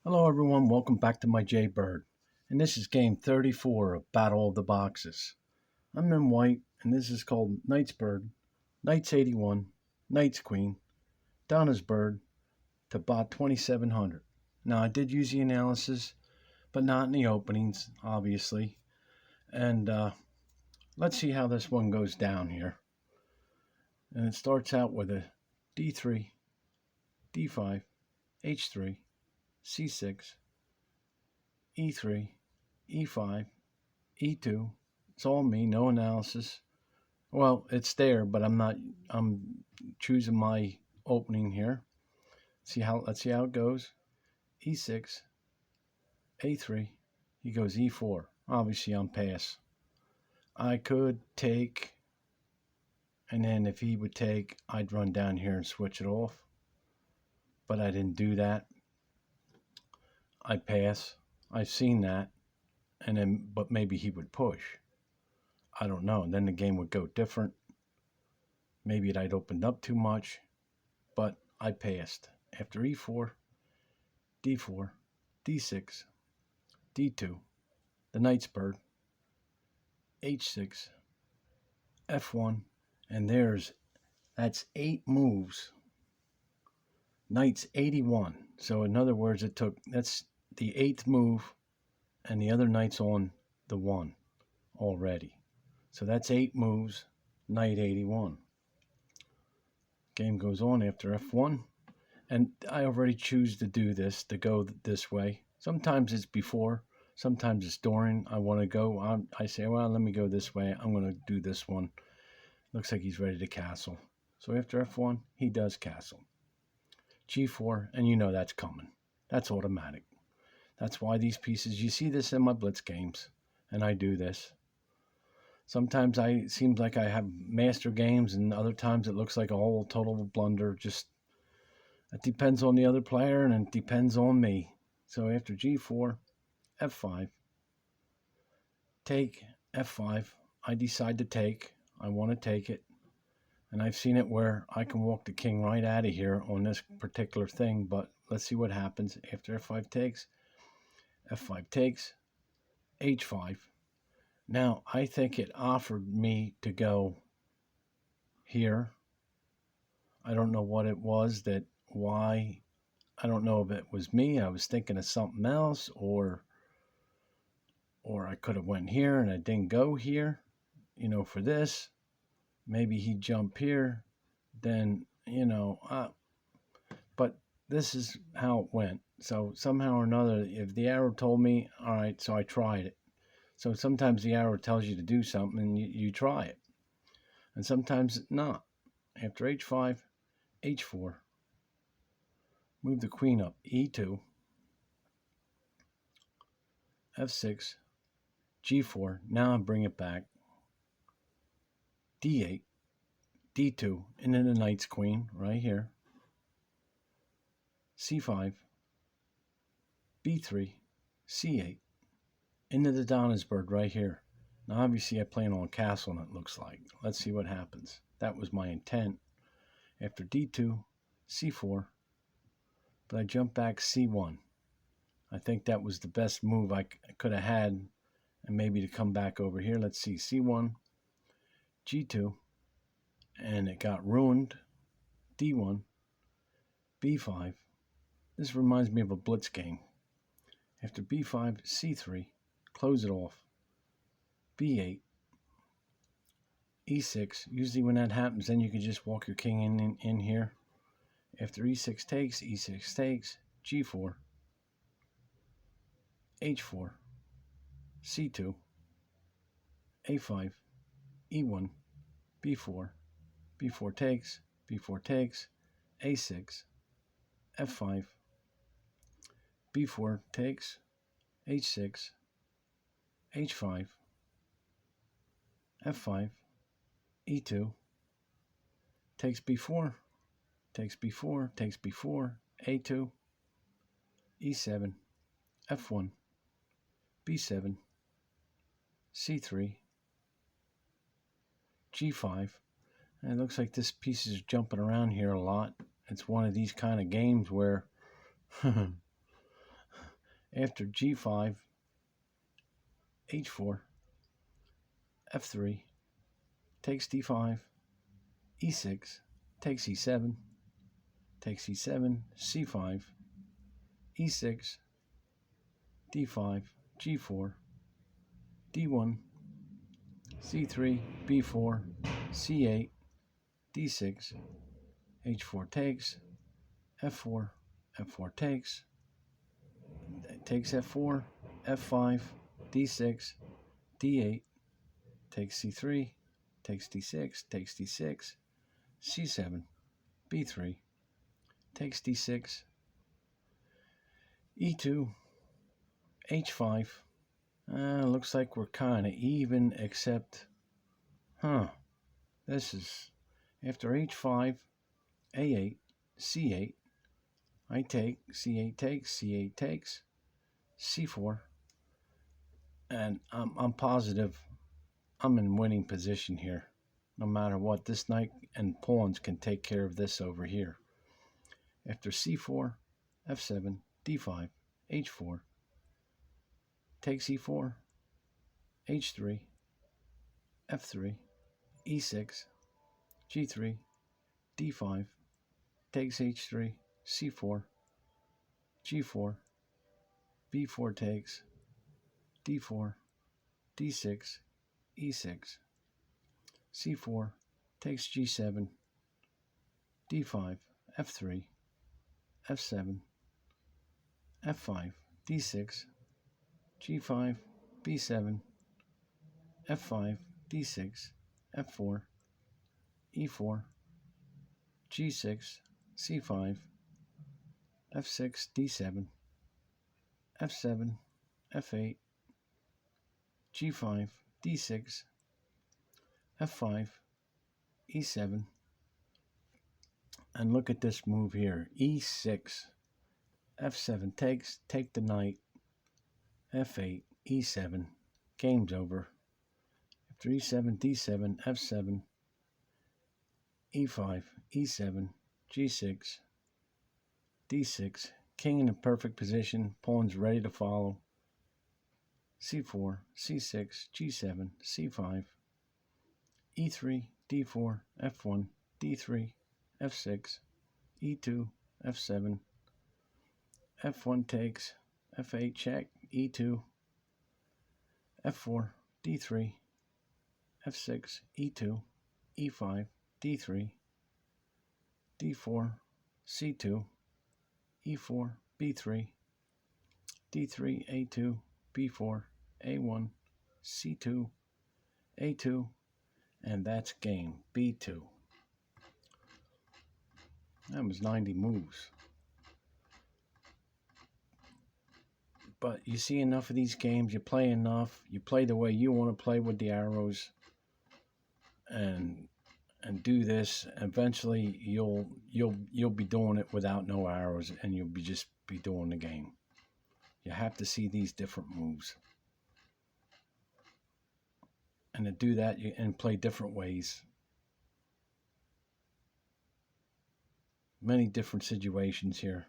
Hello everyone, welcome back to my Jaybird. And this is game 34 of Battle of the Boxes. I'm in white, and this is called Knight's Bird, Knight's 81, Knight's Queen, Donna's Bird, to bot 2700. Now I did use the analysis, but not in the openings, obviously. And let's see how this one goes down here. And it starts out with a D3, D5, H3, C6, E3, E5, E2. It's all me, no analysis. Well, it's there, but I'm choosing my opening here. Let's see how it goes. E6, A3. He goes E4. Obviously I'm pass. I could take, and then if he would take, I'd run down here and switch it off. But I didn't do that. I pass. I've seen that. But maybe he would push. I don't know. And then the game would go different. Maybe I'd opened up too much, but I passed. After E4, D4, D6, D2, the Knight's Bird, H6, F1, and that's 8 moves. Knight's 81. So in other words, that's the 8th move, and the other knight's on the 1 already. So that's 8 moves, Knight 81. Game goes on after F1. And I already choose to do this, to go this way. Sometimes it's before, sometimes it's during. I want to go. I say, well, let me go this way. I'm going to do this one. Looks like he's ready to castle. So after F1, he does castle. G4, and you know that's coming. That's automatic. That's why these pieces, you see this in my blitz games, and I do this. Sometimes it seems like I have master games, and other times it looks like a whole total blunder. It depends on the other player, and it depends on me. So after G4, F5, take, F5, I decide to take. I want to take it. And I've seen it where I can walk the king right out of here on this particular thing, but let's see what happens. After F5 takes, H5. Now, I think it offered me to go here. I don't know what it was why. I don't know if it was me. I was thinking of something else, or I could have went here and I didn't go here, for this. Maybe he'd jump here, then, but this is how it went. So somehow or another, if the arrow told me, all right, so I tried it. So sometimes the arrow tells you to do something and you try it. And sometimes not. After H5, H4, move the queen up, E2, F6, G4. Now I bring it back. D8, D2, and then the knight's queen right here. C5, B3, C8, into the Donna's Bird right here. Now obviously I plan on castle, it looks like. Let's see what happens. That was my intent. After D2, C4, but I jump back C1. I think that was the best move I could have had, and maybe to come back over here. Let's see, C1, G2, and it got ruined. D1, B5. This reminds me of a blitz game. After B5, C3, close it off. B8, E6. Usually when that happens, then you can just walk your king in here. After E6 takes, G4, H4, C2, A5, E1, B4, B4 takes, A6, F5, B4 takes, H6, H5, F5, E2, takes B4, A2, E7, F1, B7, C3, G5. And it looks like this piece is jumping around here a lot. It's one of these kind of games where After G5, H4, F3, takes D5, E6, takes E7, takes E7, C5, E6, D5, G4, D1, C3, B4, C8, D6, H4 takes, F4, F4 takes F4, F5, D6, D8, takes C3, takes D6, takes D6, C7, B3, takes D6, E2, H5. Looks like we're kind of even, except, this is after H5, A8, C8. I take, C8 takes, C8 takes, C4, and I'm positive I'm in winning position here. No matter what, this knight and pawns can take care of this over here. After C4, F7, D5, H4, takes E4, H3, F3, E6, G3, D5, takes H3, C4, G4, B4 takes, D4, D6, E6, C4, takes G7, D5, F3, F7, F5, D6, G5, B7, F5, D6, F4, E4, G6, C5, F6, D7, F7, F8, G5, D6, F5, E7, and look at this move here, E6, F7 takes, take the knight, F8, E7, game's over. After E7, D7, F7, E5, E7, G6, D6, king in a perfect position, pawns ready to follow, C4, C6, G7, C5, E3, D4, F1, D3, F6, E2, F7, F1 takes, F8 check, E2, F4, D3, F6, E2, E5, D3, D4, C2, E4, B3, D3, A2, B4, A1, C2, A2, and that's game, B2. That was 90 moves. But you see enough of these games, you play enough, you play the way you want to play with the arrows, and do this. Eventually, you'll be doing it without no arrows, and you'll just be doing the game. You have to see these different moves, and to do that, and play different ways. Many different situations here.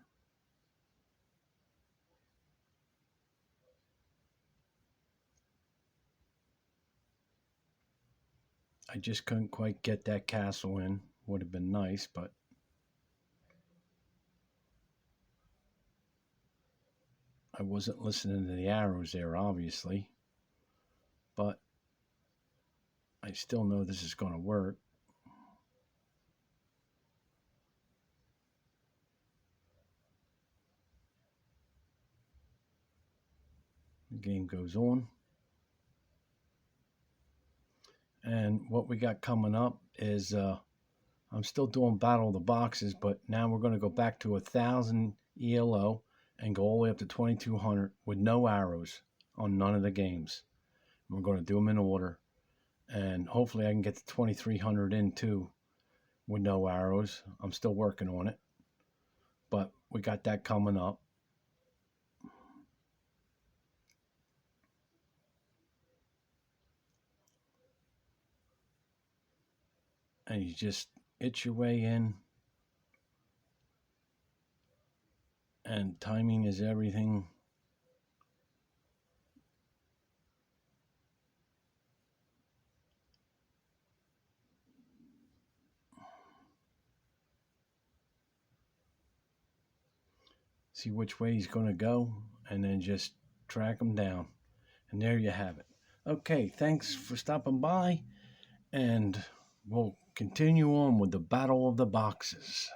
I just couldn't quite get that castle in. Would have been nice, but I wasn't listening to the arrows there, obviously. But I still know this is going to work. The game goes on. And what we got coming up is I'm still doing Battle of the Boxes, but now we're going to go back to 1,000 ELO and go all the way up to 2,200 with no arrows on none of the games. We're going to do them in order, and hopefully I can get to 2,300 in too with no arrows. I'm still working on it, but we got that coming up. And you just itch your way in, and timing is everything. see which way he's going to go, and then just track him down. And there you have it. Okay, thanks for stopping by, and we'll continue on with the Battle of the Boxes.